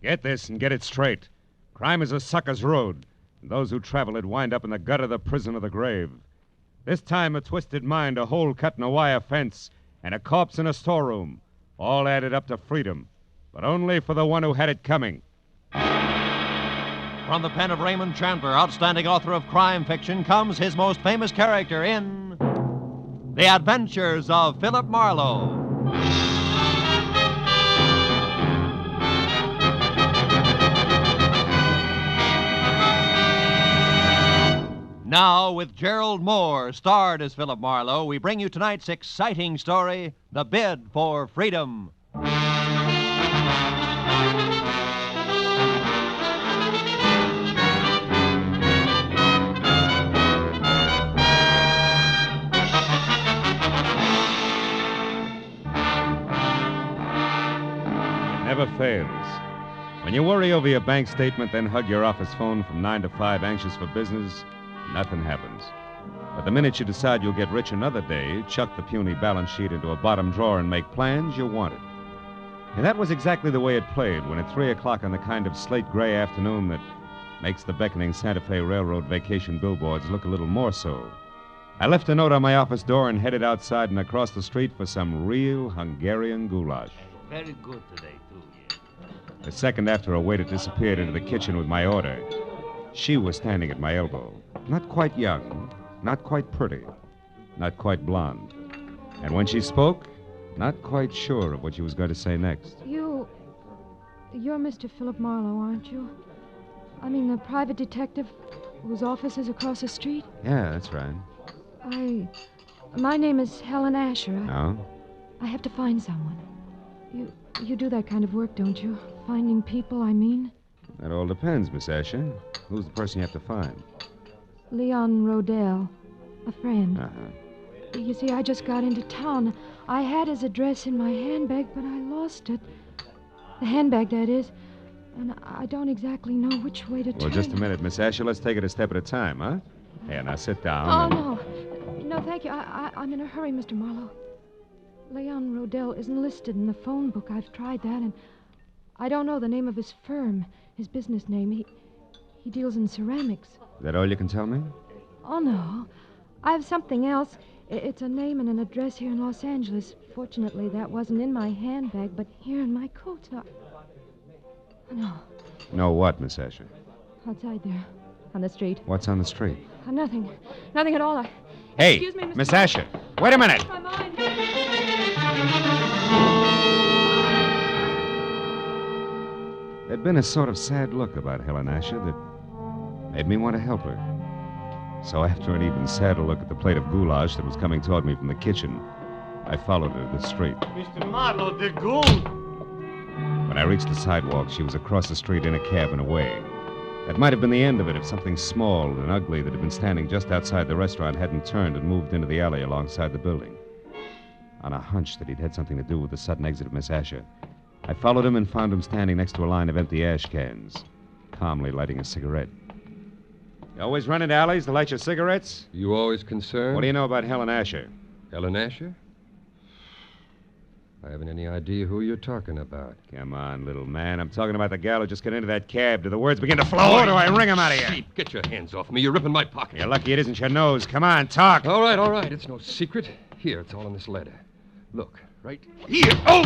Get this and get it straight. Crime is a sucker's road, and those who travel it wind up in the gut of the prison of the grave. This time, a twisted mind, a hole cut in a wire fence, and a corpse in a storeroom, all added up to freedom, but only for the one who had it coming. From the pen of Raymond Chandler, outstanding author of crime fiction, comes his most famous character in The Adventures of Philip Marlowe. Now, with Gerald Moore, starred as Philip Marlowe, we bring you tonight's exciting story, The Bid for Freedom. Never fails. When you worry over your bank statement, then hug your office phone from 9 to 5, anxious for business, nothing happens. But the minute you decide you'll get rich another day, chuck the puny balance sheet into a bottom drawer and make plans, you want it. And that was exactly the way it played when at 3 o'clock on the kind of slate-gray afternoon that makes the beckoning Santa Fe Railroad vacation billboards look a little more so, I left a note on my office door and headed outside and across the street for some real Hungarian goulash. Very good today, too, yeah. A second after a waiter disappeared into the kitchen with my order, she was standing at my elbow. Not quite young, not quite pretty, not quite blonde. And when she spoke, not quite sure of what she was going to say next. You're Mr. Philip Marlowe, aren't you? I mean, the private detective whose office is across the street? Yeah, that's right. My name is Helen Asher. Oh? I have to find someone. You do that kind of work, don't you? Finding people, I mean. That all depends, Miss Asher. Who's the person you have to find? Leon Rodell, a friend. Uh-huh. You see, I just got into town. I had his address in my handbag, but I lost it. The handbag, that is. And I don't exactly know which way to turn. Well, just a minute, Miss Asher. Let's take it a step at a time, huh? Here, now sit down. Oh, no. No, thank you. I'm in a hurry, Mr. Marlowe. Leon Rodell isn't listed in the phone book. I've tried that, and I don't know the name of his firm, his business name. He deals in ceramics. Is that all you can tell me? Oh, no. I have something else. It's a name and an address here in Los Angeles. Fortunately, that wasn't in my handbag, but here in my coat. No. No what, Miss Asher? Outside there, on the street. What's on the street? Nothing. Nothing at all. Hey, Excuse me, Mr. Miss Asher. Wait a minute. My mind. There'd been a sort of sad look about Helen Asher that made me want to help her. So after an even sadder look at the plate of goulash that was coming toward me from the kitchen, I followed her to the street. Mr. Marlowe, the gold. When I reached the sidewalk, she was across the street in a cab and away. That might have been the end of it if something small and ugly that had been standing just outside the restaurant hadn't turned and moved into the alley alongside the building. On a hunch that he'd had something to do with the sudden exit of Miss Asher, I followed him and found him standing next to a line of empty ash cans, calmly lighting a cigarette. You always run into alleys to light your cigarettes? You always concerned? What do you know about Helen Asher? Helen Asher? I haven't any idea who you're talking about. Come on, little man. I'm talking about the gal who just got into that cab. Do the words begin to flow, or do I wring them out of you? Sheep, get your hands off me. You're ripping my pocket. You're lucky it isn't your nose. Come on, talk. All right. It's no secret. Here, it's all in this letter. Look, right here. Oh!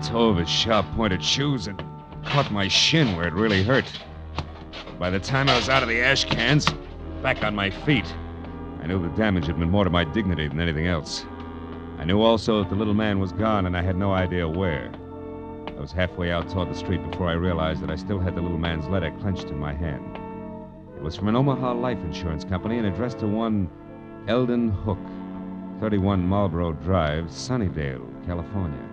Toe of his sharp-pointed shoes had caught my shin where it really hurt. By the time I was out of the ash cans, back on my feet, I knew the damage had been more to my dignity than anything else. I knew also that the little man was gone, and I had no idea where. I was halfway out toward the street before I realized that I still had the little man's letter clenched in my hand. It was from an Omaha life insurance company and addressed to one Eldon Hook, 31 Marlboro Drive, Sunnydale, California.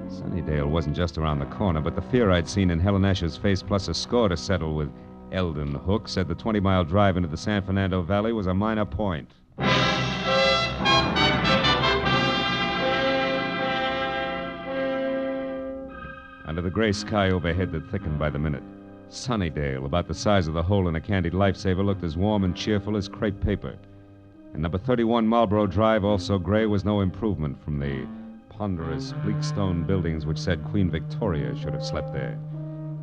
Sunnydale wasn't just around the corner, but the fear I'd seen in Helen Asher's face, plus a score to settle with Eldon Hook, said the 20-mile drive into the San Fernando Valley was a minor point. Under the gray sky overhead that thickened by the minute, Sunnydale, about the size of the hole in a candied lifesaver, looked as warm and cheerful as crepe paper. And number 31 Marlborough Drive, also gray, was no improvement from the ponderous, bleak stone buildings which said Queen Victoria should have slept there.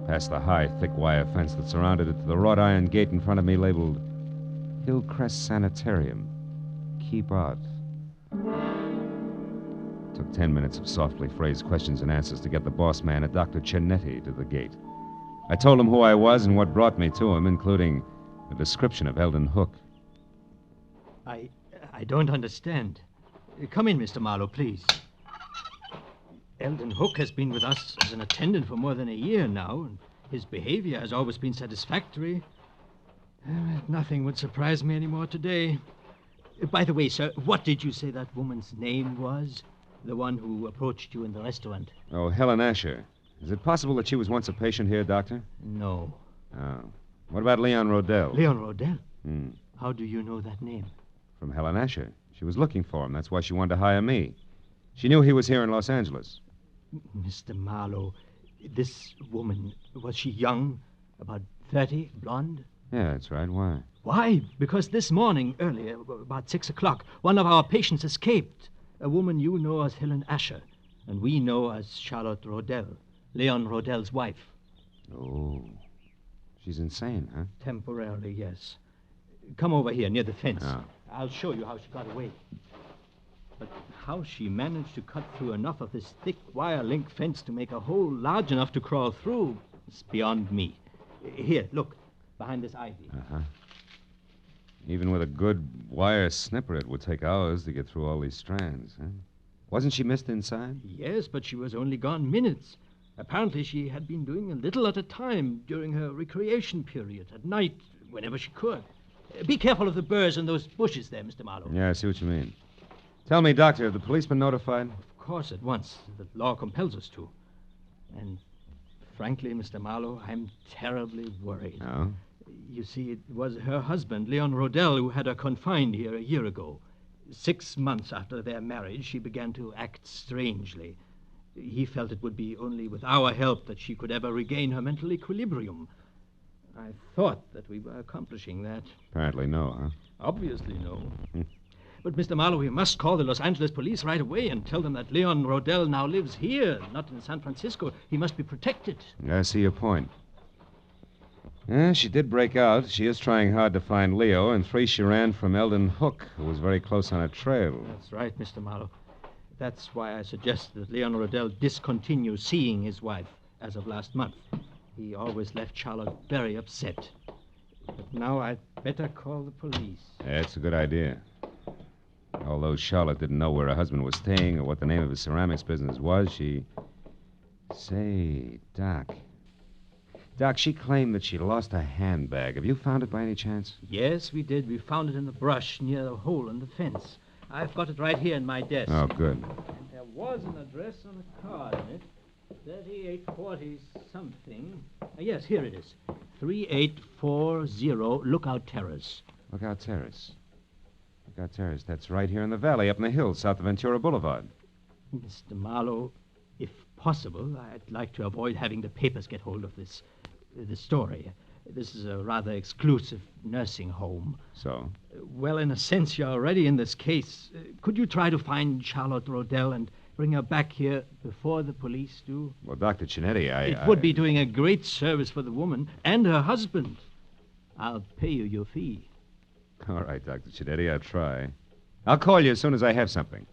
Past the high, thick wire fence that surrounded it to the wrought iron gate in front of me labeled Hillcrest Sanitarium. Keep out. It took 10 minutes of softly phrased questions and answers to get the boss man, a Dr. Cianetti, to the gate. I told him who I was and what brought me to him, including a description of Eldon Hook. I don't understand. Come in, Mr. Marlowe, please. Eldon Hook has been with us as an attendant for more than a year now, and his behavior has always been satisfactory. Nothing would surprise me anymore today. By the way, sir, what did you say that woman's name was? The one who approached you in the restaurant? Oh, Helen Asher. Is it possible that she was once a patient here, Doctor? No. Oh. What about Leon Rodell? Leon Rodell? Hmm. How do you know that name? From Helen Asher. She was looking for him. That's why she wanted to hire me. She knew he was here in Los Angeles. Mr. Marlowe, this woman, was she young? About 30, blonde? Yeah, that's right. Why? Why? Because this morning, earlier, about 6 o'clock, one of our patients escaped. A woman you know as Helen Asher, and we know as Charlotte Rodell, Leon Rodell's wife. Oh. She's insane, huh? Temporarily, yes. Come over here, near the fence. Oh. I'll show you how she got away. But how she managed to cut through enough of this thick wire link fence to make a hole large enough to crawl through is beyond me. Here, look, behind this ivy. Uh-huh. Even with a good wire snipper, it would take hours to get through all these strands, huh? Wasn't she missed inside? Yes, but she was only gone minutes. Apparently she had been doing a little at a time during her recreation period, at night, whenever she could. Be careful of the burrs and those bushes there, Mr. Marlowe. Yeah, I see what you mean. Tell me, Doctor, have the police been notified? Of course, at once. The law compels us to. And frankly, Mr. Marlowe, I'm terribly worried. Oh? You see, it was her husband, Leon Rodell, who had her confined here a year ago. 6 months after their marriage, she began to act strangely. He felt it would be only with our help that she could ever regain her mental equilibrium. I thought that we were accomplishing that. Apparently no, huh? Obviously no. But, Mr. Marlowe, we must call the Los Angeles police right away and tell them that Leon Rodell now lives here, not in San Francisco. He must be protected. I see your point. Yeah, she did break out. She is trying hard to find Leo, and 3 she ran from Eldon Hook, who was very close on her trail. That's right, Mr. Marlowe. That's why I suggest that Leon Rodell discontinue seeing his wife as of last month. He always left Charlotte very upset. But now I'd better call the police. That's a good idea. Although Charlotte didn't know where her husband was staying or what the name of his ceramics business was, she... Say, Doc, she claimed that she lost a handbag. Have you found it by any chance? Yes, we did. We found it in the brush near the hole in the fence. I've got it right here in my desk. Oh, good. And there was an address on a card in it. 3840 something. Yes, here it is. 3840 Lookout Terrace. Lookout Terrace. Lookout Terrace. That's right here in the valley, up in the hills, south of Ventura Boulevard. Mr. Marlowe, if possible, I'd like to avoid having the papers get hold of this story. This is a rather exclusive nursing home. So? Well, in a sense, you're already in this case. Could you try to find Charlotte Rodell and bring her back here before the police do? Well, Dr. Cianetti, It would be doing a great service for the woman and her husband. I'll pay you your fee. All right, Dr. Cianetti, I'll try. I'll call you as soon as I have something.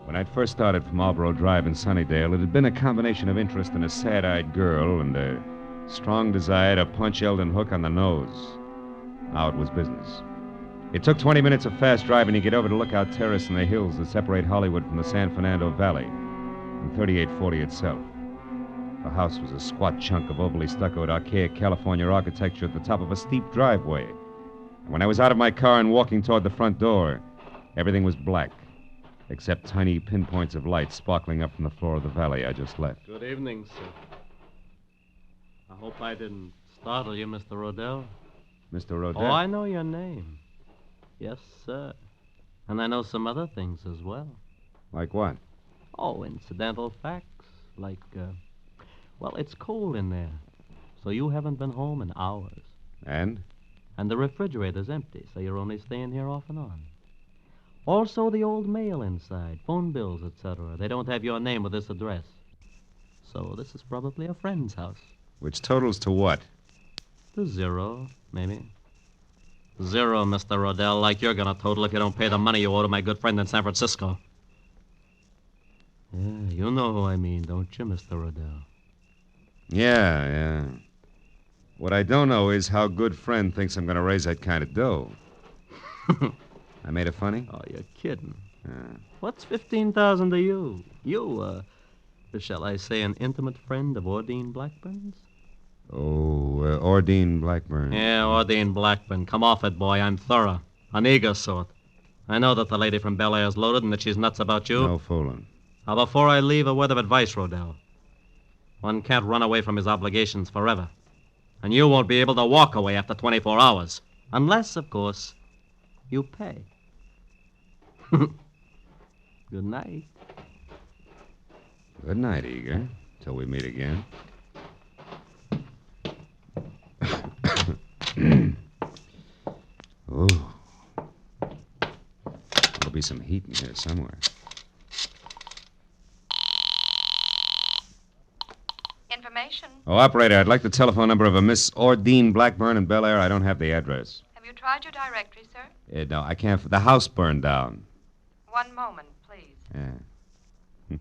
When I'd first started from Marlborough Drive in Sunnydale, it had been a combination of interest in a sad-eyed girl and a strong desire to punch Eldon Hook on the nose. Now it was business. It took 20 minutes of fast driving to get over to Lookout Terrace in the hills that separate Hollywood from the San Fernando Valley, and 3840 itself. The house was a squat chunk of overly stuccoed, archaic California architecture at the top of a steep driveway. And when I was out of my car and walking toward the front door, everything was black, except tiny pinpoints of light sparkling up from the floor of the valley I just left. Good evening, sir. I hope I didn't startle you, Mr. Rodell. Mr. Rodell? Oh, I know your name. Yes, sir. And I know some other things as well. Like what? Oh, incidental facts. Like, well, it's cold in there. so you haven't been home in hours. And? And the refrigerator's empty, so you're only staying here off and on. Also, the old mail inside, phone bills, etc. They don't have your name with this address. So this is probably a friend's house. Which totals to what? To zero, maybe. Zero, Mr. Rodell, like you're gonna total if you don't pay the money you owe to my good friend in San Francisco. Yeah, you know who I mean, don't you, Mr. Rodell? Yeah. What I don't know is how good friend thinks I'm going to raise that kind of dough. I made it funny? Oh, you're kidding. What's 15,000 to you? You, shall I say, an intimate friend of Ordine Blackburn's? Oh, Ordine Blackburn. Yeah, Ordine Blackburn. Come off it, boy. I'm thorough. An eager sort. I know that the lady from Bel Air's loaded and that she's nuts about you. No fooling. Now, before I leave, a word of advice, Rodell. One can't run away from his obligations forever. And you won't be able to walk away after 24 hours. Unless, of course, you pay. Good night. Good night, Eager. Till we meet again. Oh. There'll be some heat in here somewhere. Information. Oh, operator, I'd like the telephone number of a Miss Ordine Blackburn in Bel Air. I don't have the address. Have you tried your directory, sir? No, I can't. The house burned down. One moment, please. Yeah.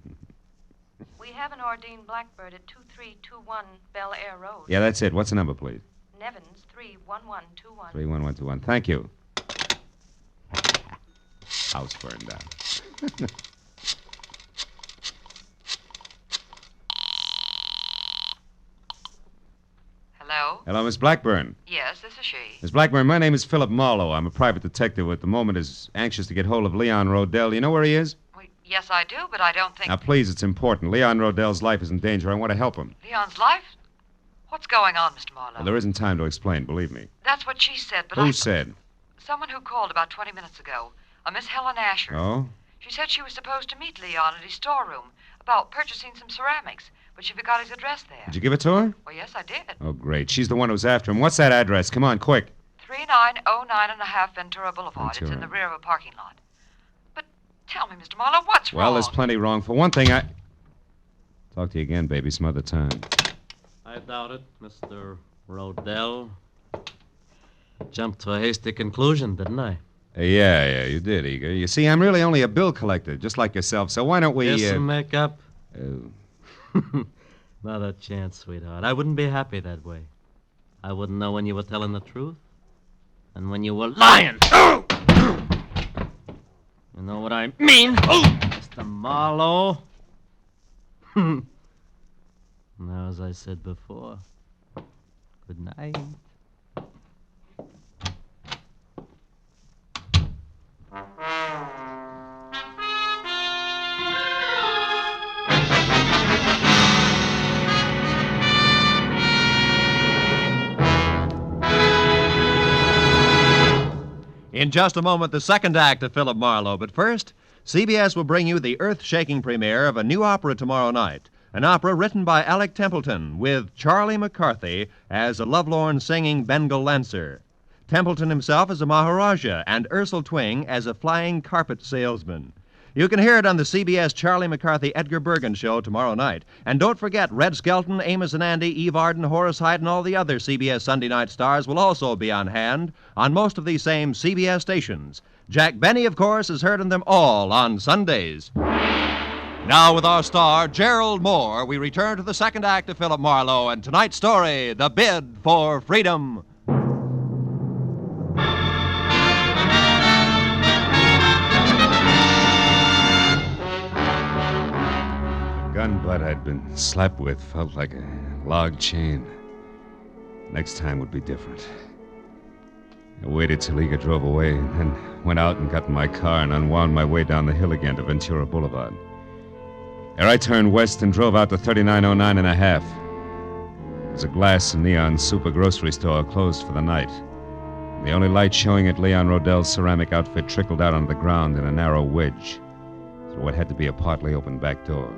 We have an Ordine Blackbird at 2321 Bel Air Road. Yeah, that's it. What's the number, please? Nevins 31121. 31121. Thank you. House burned down. Hello? Hello, Miss Blackburn. Yes, this is she. Miss Blackburn, my name is Philip Marlowe. I'm a private detective who at the moment is anxious to get hold of Leon Rodell. You know where he is? Well, yes, I do, but I don't think... Now, please, it's important. Leon Rodell's life is in danger. I want to help him. Leon's life? What's going on, Mr. Marlowe? Well, there isn't time to explain, believe me. That's what she said, but Who said? Someone who called about 20 minutes ago. A Miss Helen Asher. Oh? She said she was supposed to meet Leon at his storeroom about purchasing some ceramics, but she forgot his address there. Did you give it to her? Well, yes, I did. Oh, great. She's the one who's after him. What's that address? Come on, quick. 3909.5 Ventura Boulevard. It's in Ventura. the rear of a parking lot. But tell me, Mr. Marlowe, what's wrong? Well, there's plenty wrong. For one thing, Talk to you again, baby, some other time. I doubt it, Mr. Rodell. Jumped to a hasty conclusion, didn't I? Yeah, you did, Eager. You see, I'm really only a bill collector, just like yourself, so why don't we... Kiss and make up? Oh. Not a chance, sweetheart. I wouldn't be happy that way. I wouldn't know when you were telling the truth and when you were lying. You know what I mean? Mr. Marlowe. Now, as I said before, good night. In just a moment, the second act of Philip Marlowe. But first, CBS will bring you the earth-shaking premiere of a new opera tomorrow night. An opera written by Alec Templeton with Charlie McCarthy as a lovelorn singing Bengal Lancer. Templeton himself as a Maharaja and Ursel Twing as a flying carpet salesman. You can hear it on the CBS Charlie McCarthy Edgar Bergen show tomorrow night. And don't forget, Red Skelton, Amos and Andy, Eve Arden, Horace Hyde, and all the other CBS Sunday night stars will also be on hand on most of these same CBS stations. Jack Benny, of course, is heard in them all on Sundays. Now, with our star, Gerald Moore, we return to the second act of Philip Marlowe and tonight's story, The Bid for Freedom. Gun butt I'd been slapped with felt like a log chain. Next time would be different. I waited till Eager drove away, and then went out and got in my car and unwound my way down the hill again to Ventura Boulevard. There I turned west and drove out to 3909.5. There's a glass and neon super grocery store closed for the night. The only light showing at Leon Rodell's ceramic outfit trickled out onto the ground in a narrow wedge through what had to be a partly open back door.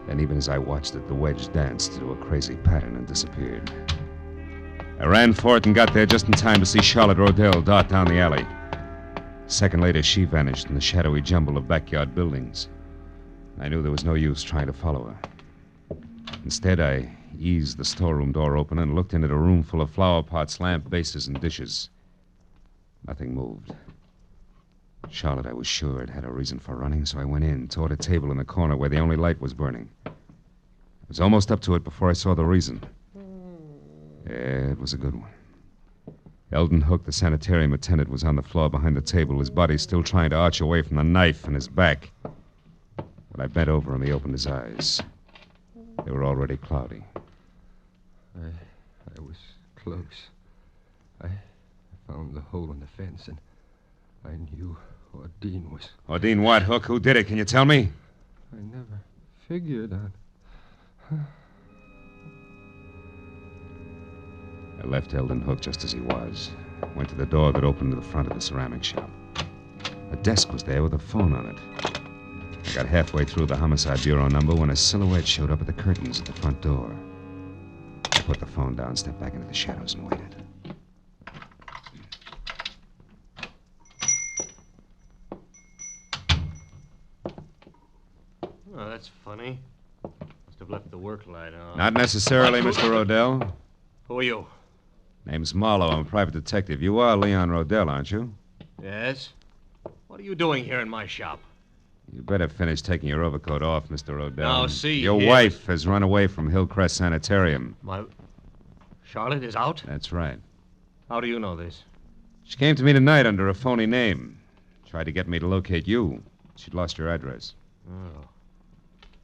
Then, even as I watched it, the wedge danced into a crazy pattern and disappeared. I ran for it and got there just in time to see Charlotte Rodell dart down the alley. A second later, she vanished in the shadowy jumble of backyard buildings. I knew there was no use trying to follow her. Instead, I eased the storeroom door open and looked into the room full of flower pots, lamp bases, and dishes. Nothing moved. Charlotte, I was sure, had a reason for running, so I went in, toward a table in the corner where the only light was burning. I was almost up to it before I saw the reason. Yeah, it was a good one. Eldon Hook, the sanitarium attendant, was on the floor behind the table, his body still trying to arch away from the knife in his back. When I bent over him, he opened his eyes. They were already cloudy. I was close. I found the hole in the fence, and I knew Ordine was... Ordine what, Hook? Who did it? Can you tell me? I never figured on... I left Eldon Hook just as he was. Went to the door that opened to the front of the ceramic shop. A desk was there with a phone on it. I got halfway through the Homicide Bureau number when a silhouette showed up at the curtains at the front door. I put the phone down, stepped back into the shadows, and waited. Oh, that's funny. Must have left the work light on. Not necessarily, Mr. Rodell. Who are you? Name's Marlowe. I'm a private detective. You are Leon Rodell, aren't you? Yes? What are you doing here in my shop? You better finish taking your overcoat off, Mr. Rodell. Now, see Your here. wife has run away from Hillcrest Sanitarium. My... Charlotte is out? That's right. How do you know this? She came to me tonight under a phony name. Tried to get me to locate you. She'd lost your address. Oh.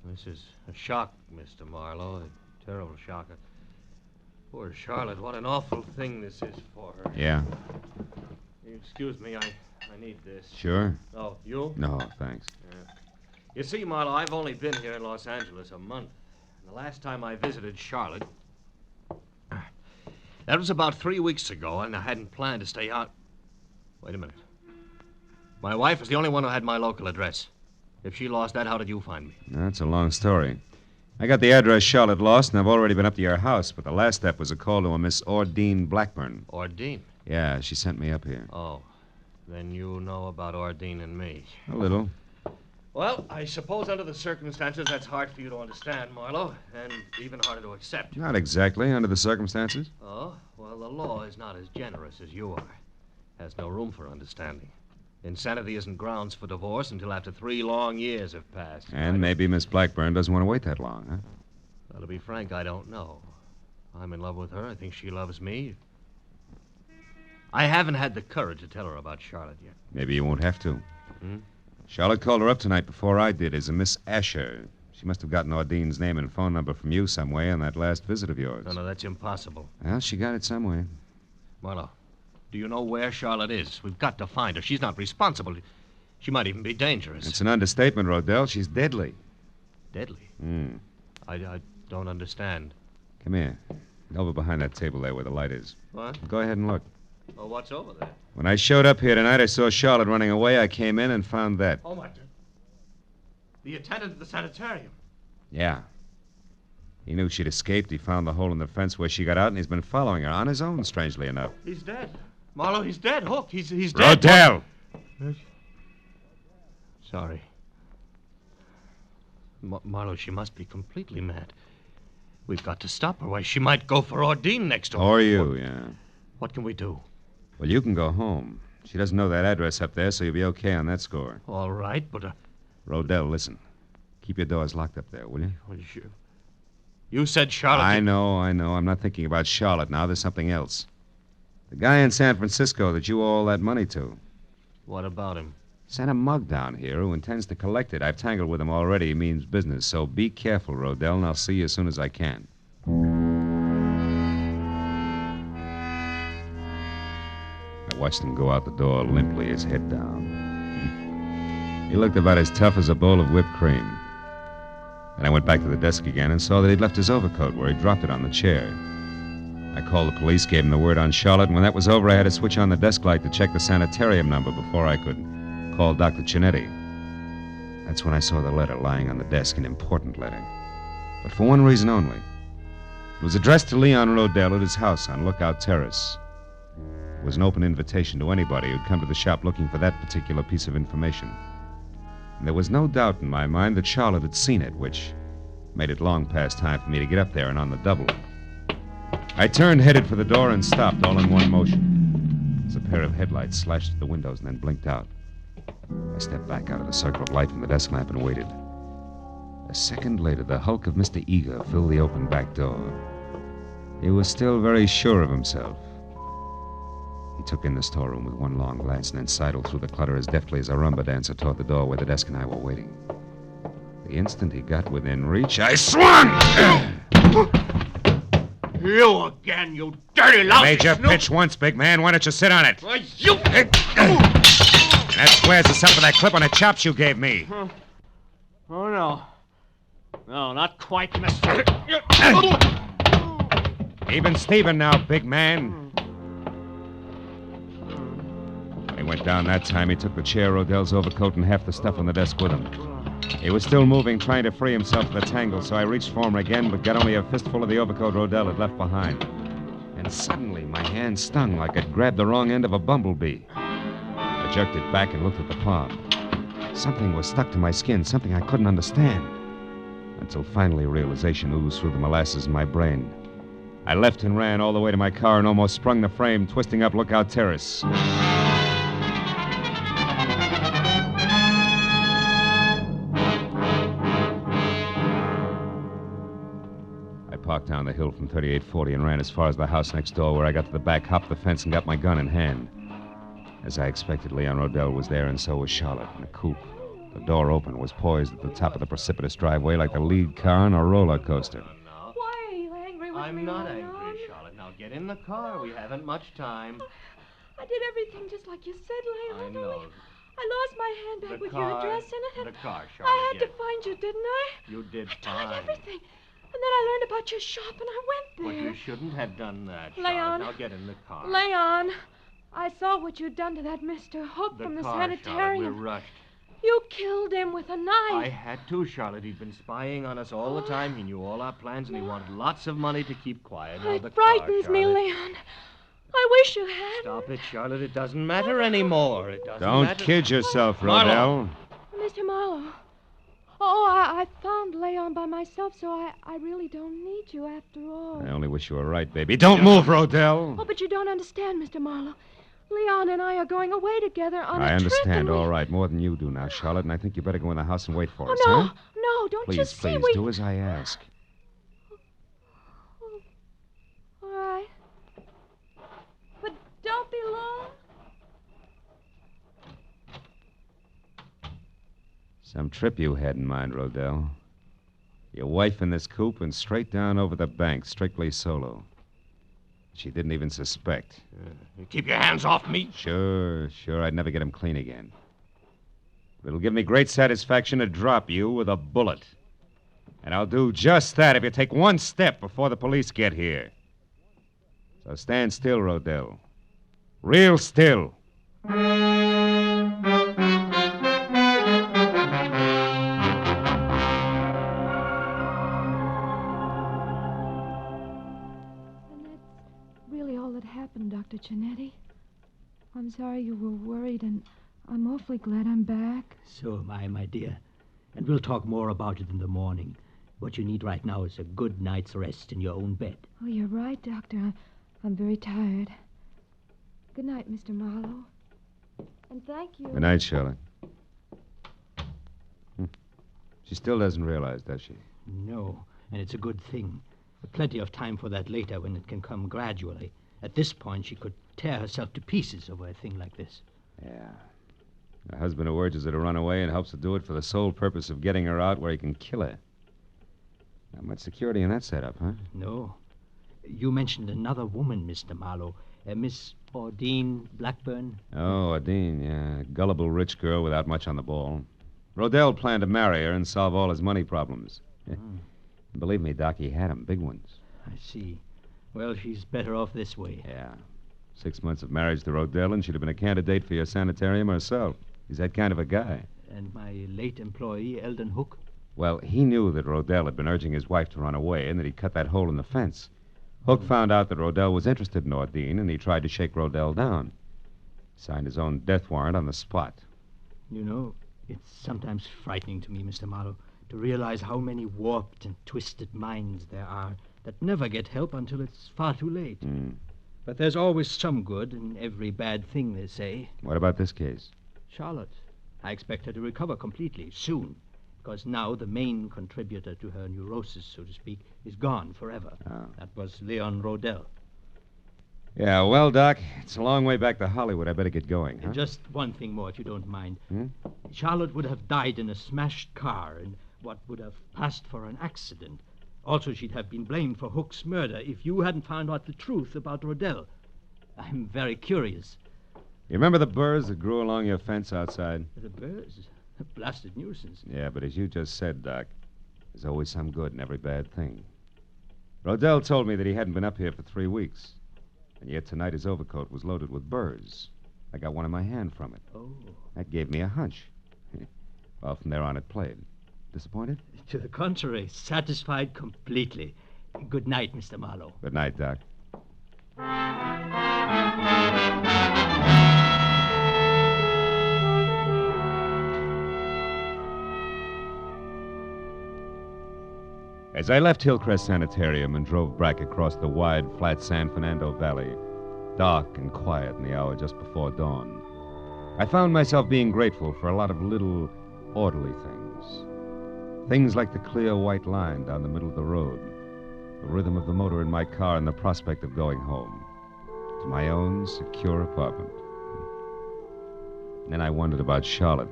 This is a shock, Mr. Marlowe. A terrible shock. Poor Charlotte. What an awful thing this is for her. Yeah? Excuse me, I need this. Sure? Oh, you? No, thanks. You see, Marlowe, I've only been here in Los Angeles a month. And the last time I visited Charlotte... That was about 3 weeks ago, and I hadn't planned to stay out... Wait a minute. My wife is the only one who had my local address. If she lost that, how did you find me? That's a long story. I got the address Charlotte lost, and I've already been up to your house, but the last step was a call to a Miss Ordine Blackburn. Ordine? Yeah, she sent me up here. Oh. Then you know about Ordine and me. A little. Well, I suppose under the circumstances that's hard for you to understand, Marlowe, and even harder to accept. Not exactly, under the circumstances. Oh? Well, the law is not as generous as you are. Has no room for understanding. Insanity isn't grounds for divorce until after 3 long years have passed. And maybe Miss Blackburn doesn't want to wait that long, huh? Well, to be frank, I don't know. I'm in love with her. I think she loves me. I haven't had the courage to tell her about Charlotte yet. Maybe you won't have to. Hmm? Charlotte called her up tonight before I did as a Miss Asher. She must have gotten Ordine's name and phone number from you some way on that last visit of yours. No, that's impossible. Well, she got it some way. Marlowe, do you know where Charlotte is? We've got to find her. She's not responsible. She might even be dangerous. It's an understatement, Rodell. She's deadly. Deadly? Hmm. I don't understand. Come here. Over behind that table there where the light is. What? Go ahead and look. Oh, what's over there? When I showed up here tonight, I saw Charlotte running away. I came in and found that. Oh, my... The attendant at the sanitarium. Yeah. He knew she'd escaped. He found the hole in the fence where she got out, and he's been following her on his own, strangely enough. He's dead. Marlowe, he's dead. Hook, he's dead. Rodell! Sorry. Marlowe, she must be completely mad. We've got to stop her. Why, she might go for Ordine next door. Or you, yeah. What can we do? Well, you can go home. She doesn't know that address up there, so you'll be okay on that score. All right, but... Rodell, listen. Keep your doors locked up there, will you? Well, sure. You said Charlotte... I know. I'm not thinking about Charlotte now. There's something else. The guy in San Francisco that you owe all that money to. What about him? Sent a mug down here who intends to collect it. I've tangled with him already. He means business. So be careful, Rodell, and I'll see you as soon as I can. I watched him go out the door limply, his head down. He looked about as tough as a bowl of whipped cream. Then I went back to the desk again and saw that he'd left his overcoat where he dropped it on the chair. I called the police, gave him the word on Charlotte, and when that was over, I had to switch on the desk light to check the sanitarium number before I could call Dr. Cinetti. That's when I saw the letter lying on the desk, an important letter. but for one reason only. It was addressed to Leon Rodell at his house on Lookout Terrace. It was an open invitation to anybody who'd come to the shop looking for that particular piece of information. And there was no doubt in my mind that Charlotte had seen it, which made it long past time for me to get up there and on the double. I turned, headed for the door, and stopped all in one motion as a pair of headlights slashed at the windows and then blinked out. I stepped back out of the circle of light from the desk lamp and waited. A second later, the hulk of Mr. Eager filled the open back door. He was still very sure of himself. He took in the storeroom with one long glance and then sidled through the clutter as deftly as a rumba dancer toward the door where the desk and I were waiting. The instant he got within reach, I swung! You again, you dirty lousy Made your snoop. pitch once, big man. Why don't you sit on it? Why, you... That squares us up for that clip on the chops you gave me. Oh, no. No, not quite, mister. Even Steven now, big man. When he went down that time, he took the chair, Rodell's overcoat, and half the stuff on the desk with him. He was still moving, trying to free himself from the tangle, so I reached for him again, but got only a fistful of the overcoat Rodell had left behind. And suddenly, my hand stung like I'd grabbed the wrong end of a bumblebee. I jerked it back and looked at the palm. Something was stuck to my skin, something I couldn't understand. Until finally realization oozed through the molasses in my brain. I left and ran all the way to my car and almost sprung the frame, twisting up Lookout Terrace. I parked down the hill from 3840 and ran as far as the house next door, where I got to the back, hopped the fence, and got my gun in hand. As I expected, Leon Rodell was there, and so was Charlotte in a coupe. The door open, was poised at the top of the precipitous driveway like the lead car on a roller coaster. Why are you angry with me, I'm not Leon? angry, Charlotte. Now get in the car. We haven't much time. I did everything just like you said, Leon. I know. I lost my handbag with your address in it. The car, Charlotte. I had yes. to find you, didn't I? You did I fine. tried everything. And then I learned about your shop and I But went there. you shouldn't have done that, Charlotte. Leon. Now get in the car. Leon, I saw what you'd done to that Mr. Hook The from the car, sanitarium. Charlotte. We're rushed. You killed him with a knife. I had to, Charlotte. He'd been spying on us all the time. He knew all our plans, and he wanted lots of money to keep quiet. Now, the It frightens car, me, Charlotte. Leon. I wish you had. Stop it, Charlotte. It doesn't matter anymore. It doesn't Don't matter. kid yourself, Marlowe. Rodell. Mr. Marlowe. Oh, I found Leon by myself, so I really don't need you after all. I only wish you were right, baby. Don't move, Rodell. Oh, but you don't understand, Mr. Marlowe. Leon and I are going away together on a I trip. understand, and we... all right, more than you do now, Charlotte, and I think you better go in the house and wait for Oh, us, no. huh? No, don't you Please, see please, we... do as I ask. All right. But don't be long. Some trip you had in mind, Rodell. Your wife in this coupe and straight down over the bank, strictly solo. She didn't even suspect. Keep your hands off me. Sure, I'd never get him clean again. But it'll give me great satisfaction to drop you with a bullet. And I'll do just that if you take one step before the police get here. So stand still, Rodell. Real still. And that's really all that happened, Dr. Cianetti. I'm sorry you were worried, and I'm awfully glad I'm back. So am I, my dear. And we'll talk more about it in the morning. What you need right now is a good night's rest in your own bed. Oh, you're right, Doctor. I'm very tired. Good night, Mr. Marlowe. And thank you. Good night, Charlotte. She still doesn't realize, does she? No, and it's a good thing. Plenty of time for that later when it can come gradually. At this point, she could tear herself to pieces over a thing like this. Yeah. Her husband who urges her to run away and helps her do it for the sole purpose of getting her out where he can kill her. Not much security in that setup, huh? No. You mentioned another woman, Mr. Marlowe. Miss Ordine Blackburn. Oh, Adine, yeah. Gullible rich girl without much on the ball. Rodell planned to marry her and solve all his money problems. Believe me, Doc, he had 'em, big ones. I see. Well, she's better off this way. Yeah. 6 months of marriage to Rodell, and she'd have been a candidate for your sanitarium herself. He's that kind of a guy. And my late employee, Eldon Hook. Well, he knew that Rodell had been urging his wife to run away and that he'd cut that hole in the fence. Hook found out that Rodell was interested in Ordine, and he tried to shake Rodell down. Signed his own death warrant on the spot. You know, it's sometimes frightening to me, Mr. Marlowe, to realize how many warped and twisted minds there are that never get help until it's far too late. But there's always some good in every bad thing, they say. What about this case? Charlotte. I expect her to recover completely, soon. Because now the main contributor to her neurosis, so to speak, is gone forever. Oh. That was Leon Rodell. Yeah, well, Doc, it's a long way back to Hollywood. I better get going, huh? Just one thing more, if you don't mind. Hmm? Charlotte would have died in a smashed car in what would have passed for an accident. Also, she'd have been blamed for Hook's murder if you hadn't found out the truth about Rodell. I'm very curious. You remember the burrs that grew along your fence outside? The birds? A blasted nuisance. Yeah, but as you just said, Doc, there's always some good in every bad thing. Rodell told me that he hadn't been up here for 3 weeks. And yet tonight his overcoat was loaded with burrs. I got one in my hand from it. Oh. That gave me a hunch. Well, from there on it played. Disappointed? To the contrary, satisfied completely. Good night, Mr. Marlowe. Good night, Doc. As I left Hillcrest Sanitarium and drove back across the wide, flat San Fernando Valley, dark and quiet in the hour just before dawn, I found myself being grateful for a lot of little, orderly things. Things like the clear white line down the middle of the road, the rhythm of the motor in my car, and the prospect of going home to my own secure apartment. And then I wondered about Charlotte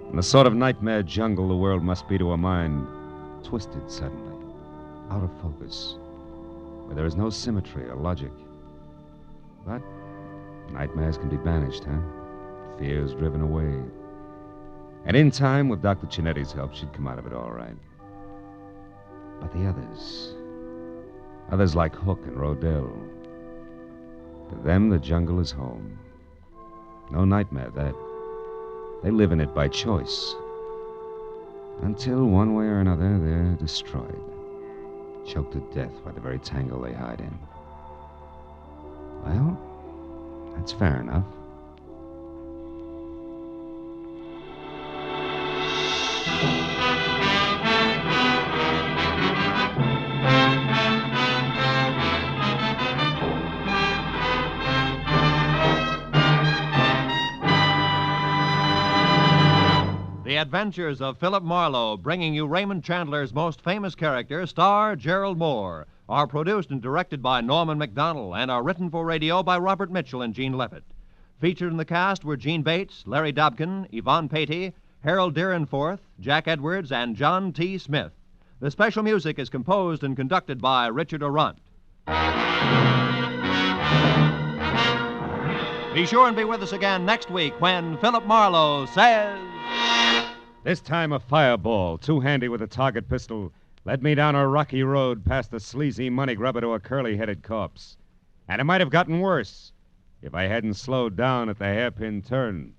and the sort of nightmare jungle the world must be to a mind twisted suddenly, out of focus, where there is no symmetry or logic. But nightmares can be banished, huh? Fears driven away. And in time, with Dr. Cinetti's help, she'd come out of it all right. But the others like Hook and Rodell, to them the jungle is home. No nightmare, that. They live in it by choice. Until, one way or another, they're destroyed. Choked to death by the very tangle they hide in. Well, that's fair enough. The Adventures of Philip Marlowe, bringing you Raymond Chandler's most famous character, star Gerald Moore, are produced and directed by Norman MacDonald and are written for radio by Robert Mitchell and Gene Levitt. Featured in the cast were Gene Bates, Larry Dobkin, Yvonne Patey, Harold Deerenforth, Jack Edwards, and John T. Smith. The special music is composed and conducted by Richard Arant. Be sure and be with us again next week when Philip Marlowe says... This time a fireball, too handy with a target pistol, led me down a rocky road past a sleazy money grubber to a curly-headed corpse. And it might have gotten worse if I hadn't slowed down at the hairpin turn.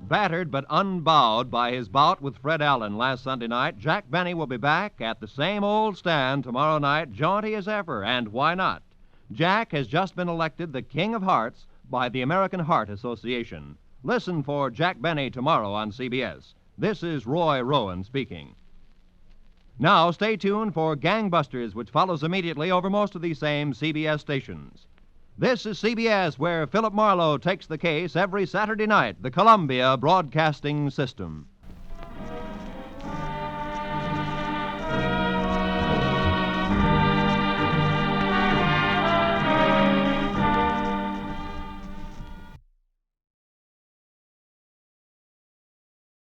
Battered but unbowed by his bout with Fred Allen last Sunday night, Jack Benny will be back at the same old stand tomorrow night, jaunty as ever, and why not? Jack has just been elected the King of Hearts by the American Heart Association. Listen for Jack Benny tomorrow on CBS. This is Roy Rowan speaking. Now, stay tuned for Gangbusters, which follows immediately over most of these same CBS stations. This is CBS, where Philip Marlowe takes the case every Saturday night, the Columbia Broadcasting System.